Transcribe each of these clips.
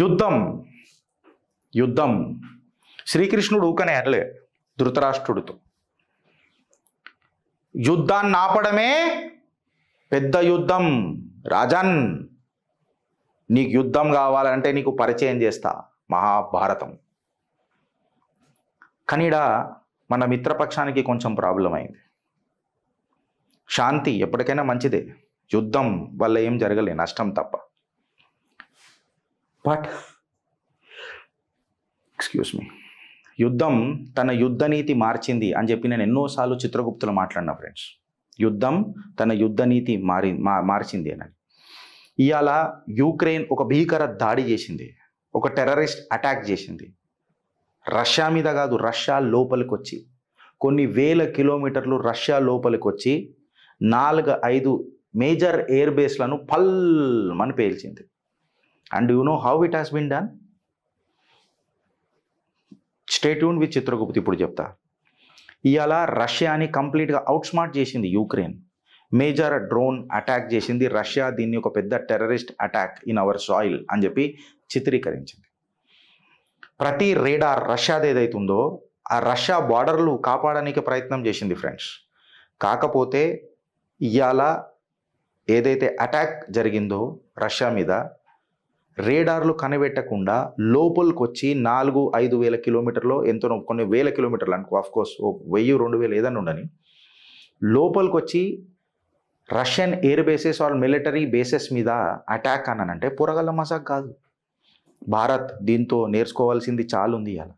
యుద్ధం యుద్ధం శ్రీకృష్ణుడు ఊకనే అనలే ధృతరాష్ట్రుడితో. యుద్ధాన్ని ఆపడమే పెద్ద యుద్ధం. రాజన్, నీకు యుద్ధం కావాలంటే నీకు పరిచయం చేస్తా మహాభారతం. కనిడ మన మిత్రపక్షానికి కొంచెం ప్రాబ్లం అయింది. శాంతి ఎప్పటికైనా మంచిదే, యుద్ధం వల్ల ఏం జరగలే, నష్టం తప్ప. బట్ ఎక్స్క్యూజ్ మీ, యుద్ధం తన యుద్ధ నీతి మార్చింది అని చెప్పి నేను ఎన్నోసార్లు చిత్రగుప్తులు మాట్లాడినా ఫ్రెండ్స్. యుద్ధం తన యుద్ధ నీతి మార్చింది అని. ఇవాళ యుక్రెయిన్ ఒక భీకర దాడి చేసింది, ఒక టెర్రరిస్ట్ అటాక్ చేసింది. రష్యా మీద కాదు, రష్యా లోపలికి వచ్చి కొన్ని వేల కిలోమీటర్లు రష్యా లోపలికి వచ్చి 4-5 మేజర్ ఎయిర్ బేస్లను పల్మని పేల్చింది. And you know how it has been done? Stay tune with Chitragupti, ఇప్పుడు చెప్తా. ఇవాళ రష్యాని కంప్లీట్గా అవుట్ స్మార్ట్ చేసింది యుక్రెయిన్. మేజర్ డ్రోన్ అటాక్ చేసింది రష్యా. దీన్ని ఒక పెద్ద terrorist attack in our soil అని చెప్పి చిత్రీకరించింది. ప్రతి రేడార్ రష్యాది ఏదైతుందో ఆ రష్యా బార్డర్లు కాపాడడానికి ప్రయత్నం చేసింది ఫ్రెండ్స్. కాకపోతే ఇవాళ ఏదైతే అటాక్ జరిగిందో రష్యా మీద, రేడార్లు కనిపెట్టకుండా లోపలికి వచ్చి 4-5 వేల కిలోమీటర్లో ఎంతో కొన్ని వేల కిలోమీటర్లు అనుకో, ఆఫ్కోర్స్ 1000-2000 ఏదన్నా ఉండని, లోపలికి వచ్చి Russian air bases or military bases మీద అటాక్ అన్నానంటే పొరగల్ల మజాక్ కాదు. భారత్ దీంతో నేర్చుకోవాల్సింది చాలా ఉంది. ఇవాళ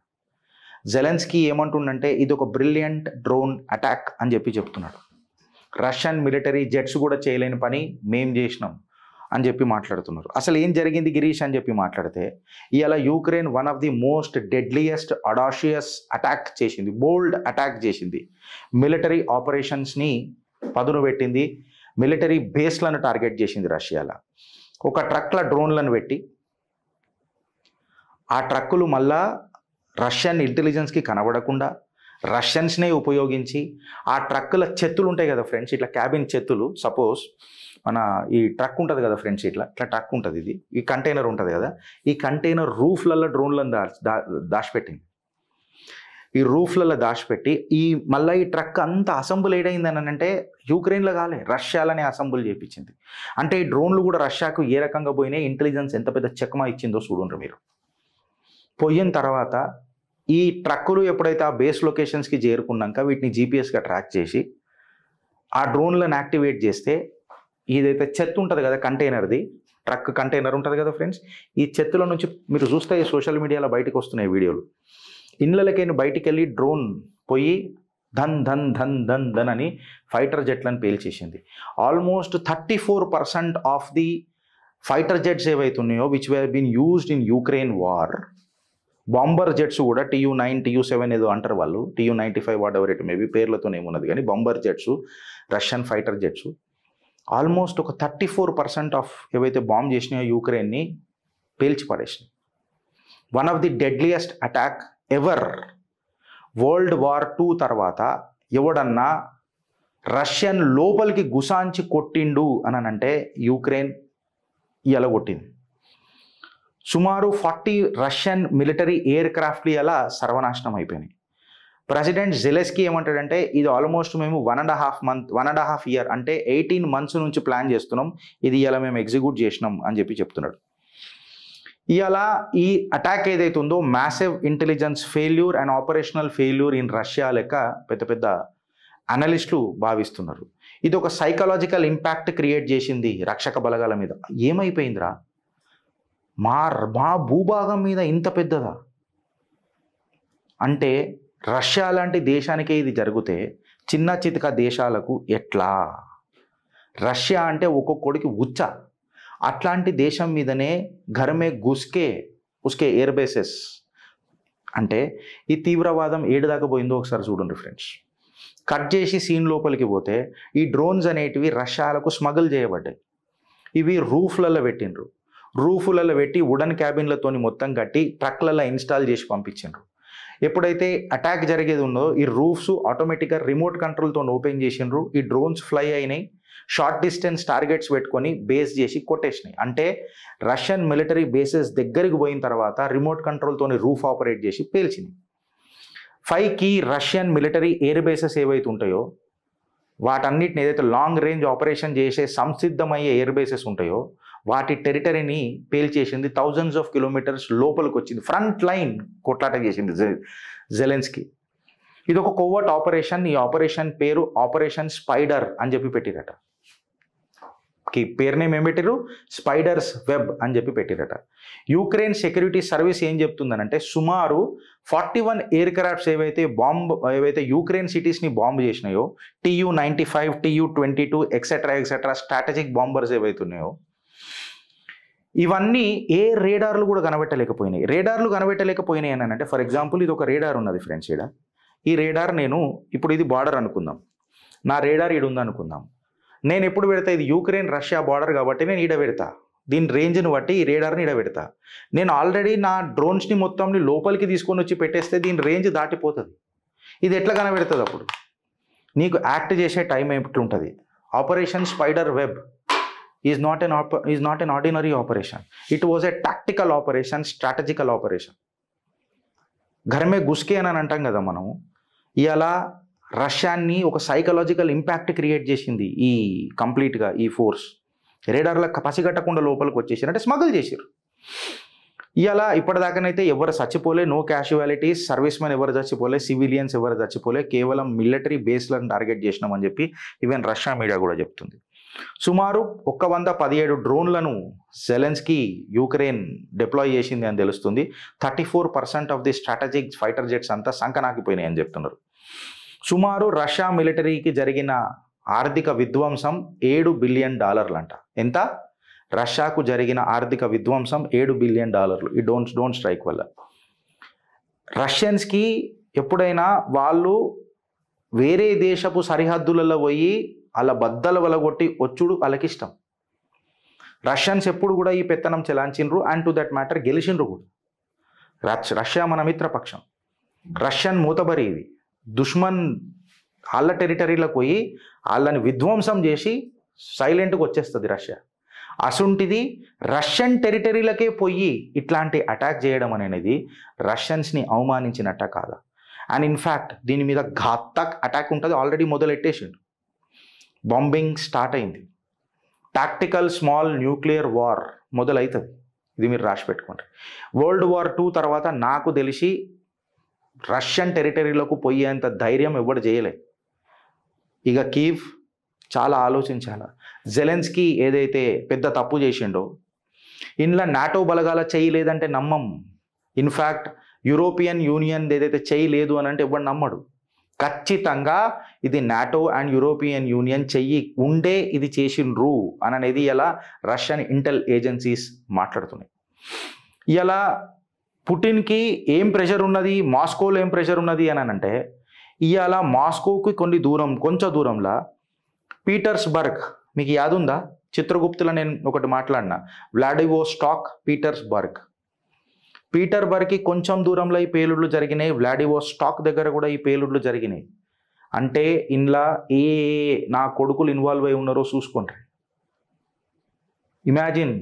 జెలెన్స్కీ ఏమంటుండంటే ఇది ఒక బ్రిలియంట్ డ్రోన్ అటాక్ అని చెప్పి చెప్తున్నాడు. రష్యన్ మిలిటరీ జెట్స్ కూడా చేయలేని పని మేం చేసినాం అని చెప్పి మాట్లాడుతున్నారు. అసలు ఏం జరిగింది గిరీష్ అని చెప్పి మాట్లాడితే, ఇవాళ Ukraine one of the most deadliest audacious attack చేసింది, బోల్డ్ అటాక్ చేసింది. మిలిటరీ ఆపరేషన్స్ని పదును పెట్టింది, మిలిటరీ బేస్లను టార్గెట్ చేసింది రష్యాలో. ఒక ట్రక్ల డ్రోన్లను పెట్టి ఆ ట్రక్కులు మళ్ళా రష్యన్ ఇంటెలిజెన్స్కి కనబడకుండా రష్యన్స్నే ఉపయోగించి ఆ ట్రక్కుల చెత్తులు ఉంటాయి కదా ఫ్రెండ్స్, ఇట్లా క్యాబిన్ చెత్తులు. సపోజ్ మన ఈ ట్రక్ ఉంటుంది కదా ఫ్రెండ్స్, ఇట్లా ట్రక్ ఉంటుంది, ఇది ఈ కంటైనర్ ఉంటుంది కదా, ఈ కంటైనర్ రూఫ్లలో డ్రోన్లను దాచిపెట్టింది. ఈ రూఫ్లలో దాచిపెట్టి మళ్ళీ ఈ ట్రక్ అంతా అసెంబుల్ ఏడైందని అంటే యుక్రెయిన్లో కాలే, రష్యాలోనే అసెంబుల్ చేయించింది. అంటే ఈ డ్రోన్లు కూడా రష్యాకు ఏ రకంగా పోయినాయి, ఇంటెలిజెన్స్ ఎంత పెద్ద చెక్మా ఇచ్చిందో చూడండి మీరు. పోయిన తర్వాత ఈ ట్రక్కులు ఎప్పుడైతే ఆ బేస్ లొకేషన్స్కి చేరుకున్నాక వీటిని జీపీఎస్గా ట్రాక్ చేసి ఆ డ్రోన్లను యాక్టివేట్ చేస్తే ఇదైతే చెత్త ఉంటుంది కదా కంటైనర్ది, ట్రక్ కంటైనర్ ఉంటుంది కదా ఫ్రెండ్స్, ఈ చెత్తలో నుంచి మీరు చూస్తే సోషల్ మీడియాలో బయటకు వస్తున్నాయి వీడియోలు. ఇళ్ళలకైనా బయటికి వెళ్ళి డ్రోన్ పోయి ధన్ ధన్ ధన్ ధన్ ధన్ అని ఫైటర్ జెట్లను పేల్చేసింది. Almost 34% of the fighter jets ఏవైతున్నాయో which were been used in Ukraine war, bomber jets కూడా TU-9 TU-7 ఏదో అంటారు వాళ్ళు, TU-95 what ever it maybe, పేర్లతోనే ఏమున్నది కానీ bomber jets, Russian fighter jets almost ఒక 34% ఆఫ్ ఏవైతే బాంబ్ చేసినాయో యుక్రెయిన్ని పేల్చి పడేసినాయి. One of the deadliest attack ever. World war 2 తర్వాత ఎవడన్నా రష్యన్ లోపలికి గుసాంచి కొట్టిండు అని అంటే యుక్రెయిన్ ఇలా కొట్టింది. సుమారు 40 రష్యన్ మిలిటరీ ఎయిర్ క్రాఫ్ట్లు ఇలా సర్వనాశనం అయిపోయినాయి. ప్రెసిడెంట్ జెలెన్స్కీ ఏమంటాడంటే ఇది ఆల్మోస్ట్ మేము 1.5 ఇయర్ అంటే 18 months నుంచి ప్లాన్ చేస్తున్నాం, ఇది ఇలా మేము ఎగ్జిక్యూట్ చేసినాం అని చెప్పి చెప్తున్నాడు. ఇవాళ ఈ అటాక్ ఏదైతే ఉందో massive intelligence failure and operational failure in Russia లెక్క పెద్ద పెద్ద అనలిస్టులు భావిస్తున్నారు. ఇది ఒక సైకలాజికల్ ఇంపాక్ట్ క్రియేట్ చేసింది రక్షక బలగాల మీద. ఏమైపోయిందిరా, మా భూభాగం మీద ఇంత పెద్దదా అంటే, రష్యా లాంటి దేశానికే ఇది జరిగితే చిన్న చితక దేశాలకు ఎట్లా? రష్యా అంటే ఒక్కొక్కడికి ఉచ్చ, అట్లాంటి దేశం మీదనే ఘరమే ఉస్కే ఎయిర్ బేసెస్. అంటే ఈ తీవ్రవాదం ఏడు దాకా పోయిందో ఒకసారి చూడండి ఫ్రెండ్స్. కట్ చేసి సీన్ లోపలికి పోతే ఈ డ్రోన్స్ అనేటివి రష్యాలకు స్మగుల్ చేయబడ్డాయి. ఇవి రూఫ్లలో పెట్టిండ్రు, రూఫులలో పెట్టి వుడన్ క్యాబిన్లతోని మొత్తం కట్టి ట్రక్లలో ఇన్స్టాల్ చేసి పంపించిండ్రు. ఎప్పుడైతే అటాక్ జరిగేది ఉందో ఈ రూఫ్స్ ఆటోమేటిక్గా రిమోట్ కంట్రోల్తో ఓపెన్ చేసిండ్రు, ఈ డ్రోన్స్ ఫ్లై అయినాయి. షార్ట్ డిస్టెన్స్ టార్గెట్స్ పెట్టుకొని బేస్ చేసి కొట్టేసినాయి. అంటే రష్యన్ మిలిటరీ బేసెస్ దగ్గరికి పోయిన తర్వాత రిమోట్ కంట్రోల్తోని రూఫ్ ఆపరేట్ చేసి పేల్చింది. 5 key Russian military air bases ఏవైతే ఉంటాయో వాటన్నిటిని ఏదైతే లాంగ్ రేంజ్ ఆపరేషన్ చేసే సంసిద్ధమయ్యే ఎయిర్ బేసెస్ ఉంటాయో వాటి టెరిటరీని పేల్చేసింది. థౌజండ్స్ ఆఫ్ కిలోమీటర్స్ లోపలికి వచ్చింది. ఫ్రంట్ లైన్ కొట్లాట చేసింది జెలెన్స్కీ. ఇది ఒక కోవర్ట్ ఆపరేషన్. ఈ ఆపరేషన్ పేరు ఆపరేషన్ స్పైడర్ అని చెప్పి పెట్టిరట. పేరు నేమ్ ఏం పెట్టిరు? స్పైడర్స్ వెబ్ అని చెప్పి పెట్టిరట. యూక్రెయిన్ సెక్యూరిటీ సర్వీస్ ఏం చెప్తుందనంటే సుమారు 41 ఎయిర్ క్రాఫ్ట్స్ ఏవైతే యూక్రెయిన్ సిటీస్ని బాంబ్ చేసినాయో, TU-95, TU-22 etcetera strategic bombers ఏవైతే ఉన్నాయో ఇవన్నీ ఏ రేడార్లు కూడా కనబెట్టలేకపోయినాయి. రేడార్లు కనబెట్టలేకపోయినాయి అని అంటే ఫర్ ఎగ్జాంపుల్ ఇది ఒక రేడార్ ఉన్నది ఫ్రెండ్స్. ఈ రేడార్ నేను ఇప్పుడు ఇది బార్డర్ అనుకుందాం, నా రేడార్ ఈడు ఉందనుకుందాం. నేను ఎప్పుడు పెడతా? ఇది యూక్రెయిన్ రష్యా బార్డర్ కాబట్టి నేను ఈడ పెడతా. దీని రేంజ్ని బట్టి ఈ రేడార్ని ఈడ పెడతా. నేను ఆల్రెడీ నా డ్రోన్స్ని మొత్తంని లోపలికి తీసుకొని వచ్చి పెట్టేస్తే దీని రేంజ్ దాటిపోతుంది. ఇది ఎట్లా కనబెడుతుంది? అప్పుడు నీకు యాక్ట్ చేసే టైం ఎట్లుంటుంది? Operation spider web is not an ordinary operation. It was a tactical operation, strategical operation. ఘర్ మే గుస్కే అని అంటాం కదా మనం. ఇలా రష్యాని ఒక సైకలాజికల్ ఇంపాక్ట్ క్రియేట్ చేసింది ఈ కంప్లీట్గా ఈ ఫోర్స్. రేడార్లకు పసిగట్టకుండా లోపలికి వచ్చేసారు, అంటే స్మగుల్ చేశారు. ఇలా ఇప్పటిదాకానైతే ఎవరు చచ్చిపోలే, నో క్యాషువాలిటీస్, సర్వీస్ మెన్ ఎవరు చచ్చిపోలే, సివిలియన్స్ ఎవరు చచ్చిపోలే, కేవలం మిలిటరీ బేస్లను టార్గెట్ చేసినామని చెప్పి ఈవెన్ రష్యా మీడియా కూడా చెప్తుంది. సుమారు 117 డ్రోన్లను జెలెన్స్కీ యూక్రెయిన్ డిప్లాయ్ చేసింది అని తెలుస్తుంది. 34% of the strategic fighter jets అంతా సంకనాకిపోయినాయి అని చెప్తున్నారు. సుమారు రష్యా మిలిటరీకి జరిగిన ఆర్థిక విధ్వంసం $7 బిలియన్ అంట. ఎంత? రష్యాకు జరిగిన ఆర్థిక విధ్వంసం $7 బిలియన్. ఈ డోంట్ స్ట్రైక్ వల్ల రష్యన్స్కి ఎప్పుడైనా వాళ్ళు వేరే దేశపు సరిహద్దులలో పోయి అలా బద్దలు వలగొట్టి వచ్చుడు వాళ్ళకి ఇష్టం. రష్యన్స్ ఎప్పుడు కూడా ఈ పెత్తనం చెలాంచిండ్రు అండ్ టు దట్ మ్యాటర్ గెలిచిండ్రు కూడా. రష్యా మన మిత్రపక్షం. రష్యన్ మూతబరి ఇది. దుష్మన్ వాళ్ళ టెరిటరీలకు పోయి వాళ్ళని విధ్వంసం చేసి సైలెంట్గా వచ్చేస్తుంది రష్యా. అసుంటిది రష్యన్ టెరిటరీలకే పోయి ఇట్లాంటి అటాక్ చేయడం అనేది రష్యన్స్ని అవమానించినట్ట కాదా? అండ్ ఇన్ఫ్యాక్ట్ దీని మీద ఘాతక్ అటాక్ ఉంటుంది, ఆల్రెడీ మొదలెట్టేసిండు. బాంబింగ్ స్టార్ట్ అయింది. టాక్టికల్ స్మాల్ న్యూక్లియర్ వార్ మొదలవుతుంది. ఇది మీరు రాసి పెట్టుకోండి. World War II తర్వాత నాకు తెలిసి రష్యన్ టెరిటరీలకు పోయేంత ధైర్యం ఎవరు చేయలే. ఇక కీవ్ చాలా ఆలోచించాలి. జెలెన్స్కీ ఏదైతే పెద్ద తప్పు చేసిండో, ఇంట్లో నాటో బలగాల చేయలేదంటే నమ్మం. ఇన్ఫ్యాక్ట్ యూరోపియన్ యూనియన్ ఏదైతే చేయలేదు అని అంటే ఎవరు నమ్మడు. ఖచ్చితంగా ఇది నాటో అండ్ యూరోపియన్ యూనియన్ చెయ్యి ఉండే ఇది చేసిండ్రు అని అనేది ఇలా రష్యన్ ఇంటెల్ ఏజెన్సీస్ మాట్లాడుతున్నాయి. ఇలా పుటిన్కి ఏం ప్రెషర్ ఉన్నది, మాస్కోలో ఏం ప్రెషర్ ఉన్నది అని అంటే ఇవాళ మాస్కోకి కొంచెం దూరంలో పీటర్స్బర్గ్, మీకు యాదుందా? చిత్రగుప్తులో నేను ఒకటి మాట్లాడినా, వ్లాడివోస్టాక్, పీటర్బర్గ్కి కొంచెం దూరంలో ఈ పేలుడులు జరిగినాయి. వ్లాడివోస్టాక్ దగ్గర కూడా ఈ పేలుడులు జరిగినాయి. అంటే ఇంట్లో నా కొడుకులు ఇన్వాల్వ్ అయి ఉన్నారో చూసుకుంటారు. ఇమాజిన్,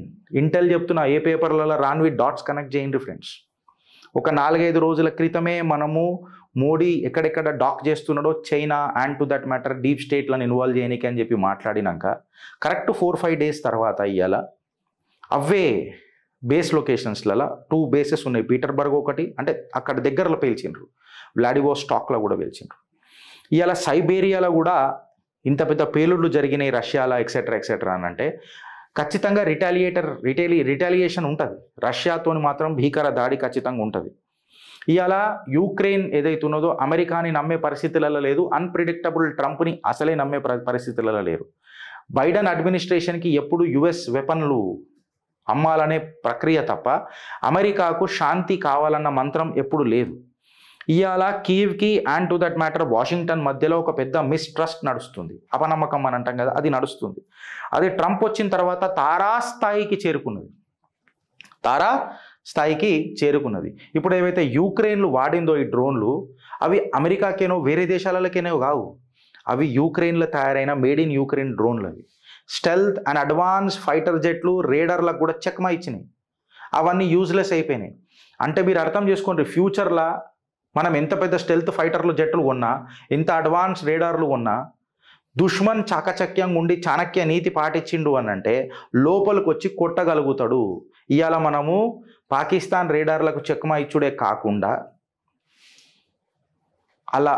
ఇంటెల్ చెప్తున్నా, ఏ పేపర్లలో రాన్వి డాట్స్ కనెక్ట్ చేయండి ఫ్రెండ్స్. ఒక 4-5 రోజుల క్రితమే మనము మోడీ ఎక్కడెక్కడ డాక్ చేస్తున్నాడో China and to that matter deep స్టేట్లను ఇన్వాల్వ్ చేయడానికి అని చెప్పి మాట్లాడినాక కరెక్ట్ 4-5 డేస్ తర్వాత ఇవాళ అవే బేస్ లొకేషన్స్లలో 2 బేసెస్ ఉన్నాయి. పీటర్బర్గ్ ఒకటి, అంటే అక్కడ దగ్గరలో పేల్చిండ్రు. వ్లాడివోస్టాక్లో కూడా పేల్చిండ్రు. ఇవాళ సైబేరియాలో కూడా ఇంత పెద్ద పేలుళ్ళు జరిగినాయి రష్యాలో ఎక్సెట్రా అని అంటే ఖచ్చితంగా రిటాలియేషన్ ఉంటుంది. రష్యాతో మాత్రం భీకర దాడి ఖచ్చితంగా ఉంటుంది. ఇవాళ యూక్రెయిన్ ఏదైతే ఉన్నదో అమెరికాని నమ్మే పరిస్థితులలో లేదు. అన్ప్రిడిక్టబుల్ ట్రంప్ని అసలే నమ్మే పరిస్థితులలో లేరు. బైడెన్ అడ్మినిస్ట్రేషన్కి ఎప్పుడు యుఎస్ వెపన్లు అమ్మాలనే ప్రక్రియ తప్ప అమెరికాకు శాంతి కావాలన్న మంత్రం ఎప్పుడు లేదు. ఇవాళ కీవ్కి and to that matter Washington మధ్యలో ఒక పెద్ద మిస్ట్రస్ట్ నడుస్తుంది, అపనమ్మకం అని అంటాం కదా, అది నడుస్తుంది. అది ట్రంప్ వచ్చిన తర్వాత తారాస్థాయికి చేరుకున్నది. ఇప్పుడు ఏవైతే యూక్రెయిన్లు వాడిందో ఈ డ్రోన్లు, అవి అమెరికాకేనో వేరే దేశాలకేనో కావు, అవి యూక్రెయిన్లో తయారైన మేడ్ ఇన్ యూక్రెయిన్ డ్రోన్లు అవి. స్టెల్త్ అండ్ అడ్వాన్స్ ఫైటర్ జెట్లు రేడర్లకు కూడా చెక్మా ఇచ్చినాయి. అవన్నీ యూజ్లెస్ అయిపోయినాయి. అంటే మీరు అర్థం చేసుకోండి, ఫ్యూచర్లో మనం ఎంత పెద్ద స్టెల్త్ ఫైటర్లు జెట్లు కొన్నా, ఎంత అడ్వాన్స్ రేడార్లు కొన్నా, దుష్మన్ చాకచక్యంగా ఉండి చాణక్య నీతి పాటించిండు అని అంటే లోపలికి వచ్చి కొట్టగలుగుతాడు. ఇవాళ మనము పాకిస్తాన్ రేడార్లకు చెక్మా ఇచ్చుడే కాకుండా అలా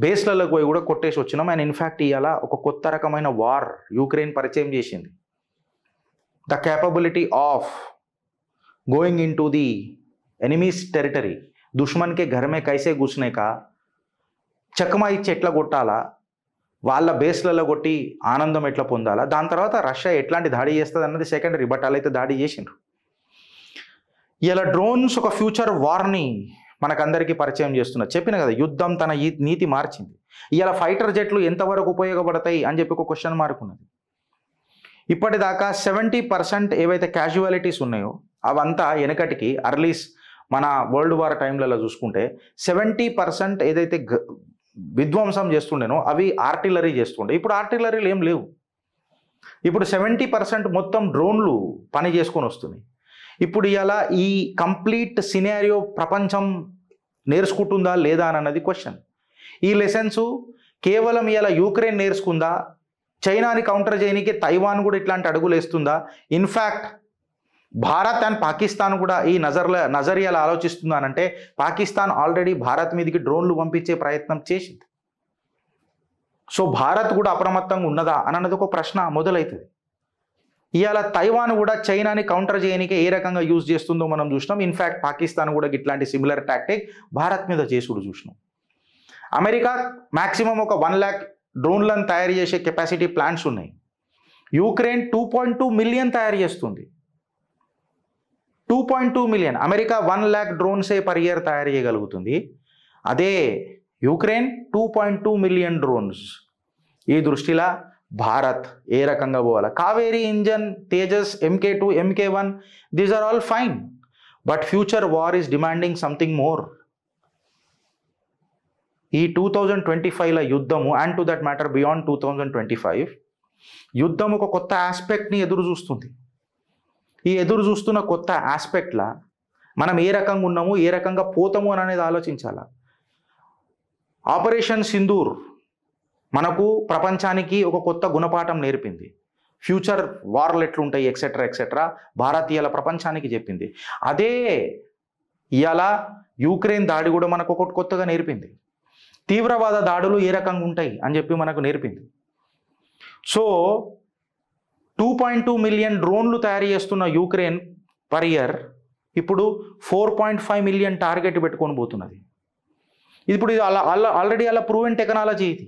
బేస్లలోకి పోయి కూడా కొట్టేసి వచ్చినాం. అండ్ ఇన్ఫ్యాక్ట్ ఇవాళ ఒక కొత్త రకమైన వార్ యూక్రెయిన్ పరిచయం చేసింది. The capability of going in to the enemies territory, దుష్మన్ కే ఘర్ మే కైసే ఘుస్నే కా, చక్మా ఇచ్చి ఎట్లా కొట్టాలా, వాళ్ళ బేస్లలో కొట్టి ఆనందం ఎట్లా పొందాలా, దాని తర్వాత రష్యా ఎట్లాంటి దాడి చేస్తుంది అన్నది సెకండరీ. బట్ వాళ్ళైతే దాడి చేసిండ్రు. ఇలా డ్రోన్స్ ఒక ఫ్యూచర్ వార్ని మనకందరికీ పరిచయం చేస్తున్నారు. చెప్పిన కదా, యుద్ధం తన నీతి మార్చింది. ఇలా ఫైటర్ జెట్లు ఎంతవరకు ఉపయోగపడతాయి అని చెప్పి ఒక క్వశ్చన్ మార్క్ ఉన్నది. ఇప్పటిదాకా 70% ఏవైతే క్యాజువాలిటీస్ ఉన్నాయో అవంతా వెనకటికి అర్లీస్ మన వరల్డ్ వార్ టైంలలో చూసుకుంటే 70% ఏదైతే విధ్వంసం చేస్తుండేనో అవి ఆర్టిలరీ చేస్తుండే. ఇప్పుడు ఆర్టిలరీలు ఏం లేవు. ఇప్పుడు 70% మొత్తం డ్రోన్లు పని చేసుకొని వస్తున్నాయి. ఇప్పుడు ఇలా ఈ కంప్లీట్ సినారియో ప్రపంచం నేర్చుకుంటుందా లేదా అన్నది క్వశ్చన్. ఈ లెసన్స్ కేవలం ఇలా యూక్రెయిన్ నేర్చుకుందా, చైనాని కౌంటర్ చేయడానికి తైవాన్ కూడా ఇట్లాంటి అడుగులు వేస్తుందా, ఇన్ఫ్యాక్ట్ భారత్ అండ్ పాకిస్తాన్ కూడా ఈ నజరియాలు ఆలోచిస్తుందా అంటే పాకిస్తాన్ ఆల్రెడీ భారత్ మీదకి డ్రోన్లు పంపించే ప్రయత్నం చేసింది. సో భారత్ కూడా అప్రమత్తంగా ఉన్నదా అన్నది ఒక ప్రశ్న మొదలవుతుంది. ఇవాళ తైవాన్ కూడా చైనాని కౌంటర్ చేయడానికి ఏ రకంగా యూజ్ చేస్తుందో మనం చూసినాం. ఇన్ఫ్యాక్ట్ పాకిస్తాన్ కూడా ఇట్లాంటి సిమిలర్ టాక్టిక్ భారత్ మీద చేసుడు చూసినాం. అమెరికా మ్యాక్సిమం ఒక 1 lakh డ్రోన్లను తయారు చేసే కెపాసిటీ ప్లాంట్స్ ఉన్నాయి. యూక్రెయిన్ 2.2 మిలియన్ తయారు చేస్తుంది. 2.2 మిలియన్. అమెరికా 1 lakh డ్రోన్సే పర్ ఇయర్ తయారు చేయగలుగుతుంది. అదే యూక్రెయిన్ 2.2 మిలియన్ డ్రోన్స్. ఈ దృష్టిలో భారత్ ఏ రకంగా పోవాలా? Kaveri engine, Tejas, MK2, MK1, these are all fine. But future war is demanding something more. ఈ 2025లో యుద్ధము, and to that matter beyond 2025, యుద్ధం ఒక కొత్త ఆస్పెక్ట్ని ఎదురు చూస్తుంది. ఈ ఎదురు చూస్తున్న కొత్త ఆస్పెక్ట్లా మనం ఏ రకంగా ఉన్నాము, ఏ రకంగా పోతాము అని అనేది ఆలోచించాలా. ఆపరేషన్ సింధూర్ మనకు ప్రపంచానికి ఒక కొత్త గుణపాఠం నేర్పింది. ఫ్యూచర్ వార్లు ఎట్లుంటాయి ఎక్సెట్రా ఎక్సెట్రా భారతీయుల ప్రపంచానికి చెప్పింది. అదే ఇవాళ యూక్రెయిన్ దాడి కూడా మనకు ఒకటి కొత్తగా నేర్పింది. తీవ్రవాద దాడులు ఏ రకంగా ఉంటాయి అని చెప్పి మనకు నేర్పింది. సో 2.2 మిలియన్ డ్రోన్లు తయారు చేస్తున్న యూక్రెయిన్ పర్ ఇయర్ ఇప్పుడు 4.5 మిలియన్ టార్గెట్ పెట్టుకొని పోతున్నది. ఇప్పుడు ఇది ఆల్రెడీ అలా ప్రూవెన్ టెక్నాలజీ ఇది.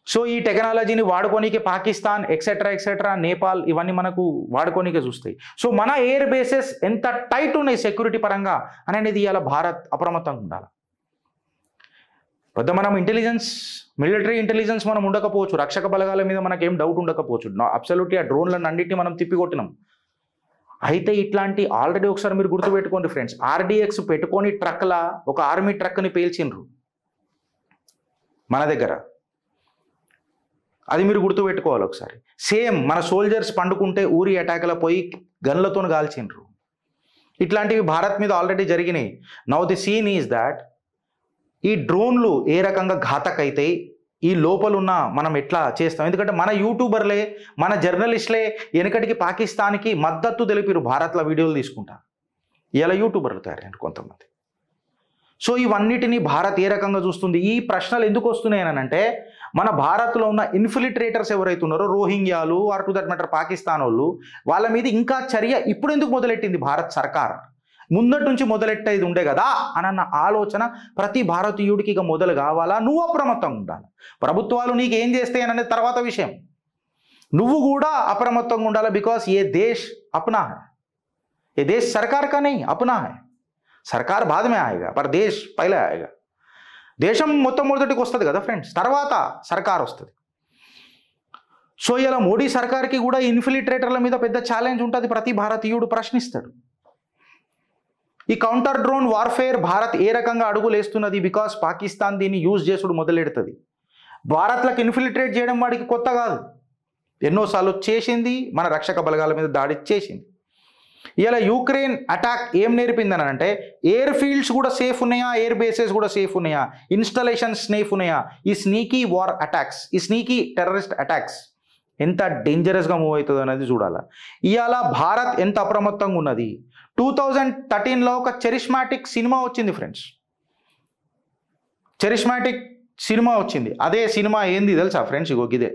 సో ఈ టెక్నాలజీని వాడుకోనికి పాకిస్తాన్ ఎక్సెట్రా ఎక్సెట్రా, నేపాల్ ఇవన్నీ మనకు వాడుకోనికే చూస్తాయి. సో మన ఎయిర్ బేసెస్ ఎంత టైట్ ఉన్నాయి సెక్యూరిటీ పరంగా అనేది ఇలా భారత్ అప్రమత్తంగా ఉండాలి. పెద్ద మనం ఇంటెలిజెన్స్, మిలిటరీ ఇంటెలిజెన్స్ మనం ఉండకపోవచ్చు, రక్షక బలగాల మీద మనకేం డౌట్ ఉండకపోవచ్చు. అబ్సల్యూట్లీ ఆ డ్రోన్లను అన్నింటినీ మనం తిప్పికొట్టినాం. అయితే ఇట్లాంటి ఆల్రెడీ ఒకసారి మీరు గుర్తుపెట్టుకోండి ఫ్రెండ్స్, RDX పెట్టుకొని ట్రక్లా ఒక ఆర్మీ ట్రక్ని పేల్చిండ్రు మన దగ్గర. అది మీరు గుర్తుపెట్టుకోవాలి ఒకసారి. సేమ్ మన సోల్జర్స్ పండుకుంటే ఊరి అటాక్లో పోయి గన్లతో కాల్చిండ్రు. ఇట్లాంటివి భారత్ మీద ఆల్రెడీ జరిగినాయి. Now the scene is that ఈ డ్రోన్లు ఏ రకంగా ఘాతకైతే ఈ లోపలున్న మనం ఎట్లా చేస్తాం. ఎందుకంటే మన యూట్యూబర్లే, మన జర్నలిస్టులే వెనకటికి పాకిస్తాన్కి మద్దతు తెలిపిరు భారత్లో వీడియోలు తీసుకుంటా. ఇలా యూట్యూబర్లు తయారయ్యారు కొంతమంది. సో ఇవన్నిటినీ భారత్ ఏ రకంగా చూస్తుంది? ఈ ప్రశ్నలు ఎందుకు వస్తున్నాయి అని అంటే మన భారత్లో ఉన్న ఇన్ఫిల్ట్రేటర్స్ ఎవరైతే ఉన్నారో, రోహింగ్యాలు or to that matter Pakistan వాళ్ళు, వాళ్ళ మీద ఇంకా చర్య ఇప్పుడు ఎందుకు మొదలెట్టింది భారత్ సర్కార్? ముందటి నుంచి మొదలెట్టేది ఉండే కదా అన్న ఆలోచన ప్రతి భారతీయుడికి ఇక మొదలు కావాలా. నువ్వు అప్రమత్తంగా ఉండాలి. ప్రభుత్వాలు నీకు ఏం చేస్తాయి అనేది తర్వాత విషయం. నువ్వు కూడా అప్రమత్తంగా ఉండాలి. Because A Desh Apna high, ఏ దేశ్ సర్కార్ కా నహీ అప్నా హై. సర్కార్ బాద్ మే ఆయేగా పర్ దేశ్ పైలే ఆయేగా. దేశం మొట్టమొదటికి వస్తుంది కదా ఫ్రెండ్స్, తర్వాత సర్కార్ వస్తుంది. సో ఇలా మోడీ సర్కార్కి కూడా ఇన్ఫిల్ట్రేటర్ల మీద పెద్ద ఛాలెంజ్ ఉంటుంది. ప్రతి భారతీయుడు ప్రశ్నిస్తాడు. ఈ కౌంటర్ డ్రోన్ వార్ఫేర్ భారత్ ఏ రకంగా అడుగులు వేస్తున్నది? బికాస్ పాకిస్తాన్ దీన్ని యూజ్ చేసుడు మొదలెడుతుంది. భారత్లకు ఇన్ఫిల్ట్రేట్ చేయడం వాడికి కొత్త కాదు, ఎన్నోసార్లు చేసింది, మన రక్షక బలగాల మీద దాడి చేసింది. ఇలా యూక్రెయిన్ అటాక్ ఏం నేర్పిందని అంటే ఎయిర్ ఫీల్డ్స్ కూడా సేఫ్ ఉన్నాయా, ఎయిర్ బేసెస్ కూడా సేఫ్ ఉన్నాయా, ఇన్స్టాలేషన్స్ సేఫ్ ఉన్నాయా, ఈ స్నీకీ వార్ అటాక్స్, ఈ స్నీకీ టెర్రరిస్ట్ అటాక్స్ ఎంత డేంజరస్గా మూవ్ అవుతుంది అనేది చూడాలి. ఇవాళ భారత్ ఎంత అప్రమత్తంగా ఉన్నది. 2013లో ఒక చెరిష్మాటిక్ సినిమా వచ్చింది ఫ్రెండ్స్, చెరిష్మాటిక్ సినిమా వచ్చింది. అదే సినిమా ఏంది తెలుసా ఫ్రెండ్స్? ఇగో ఇదే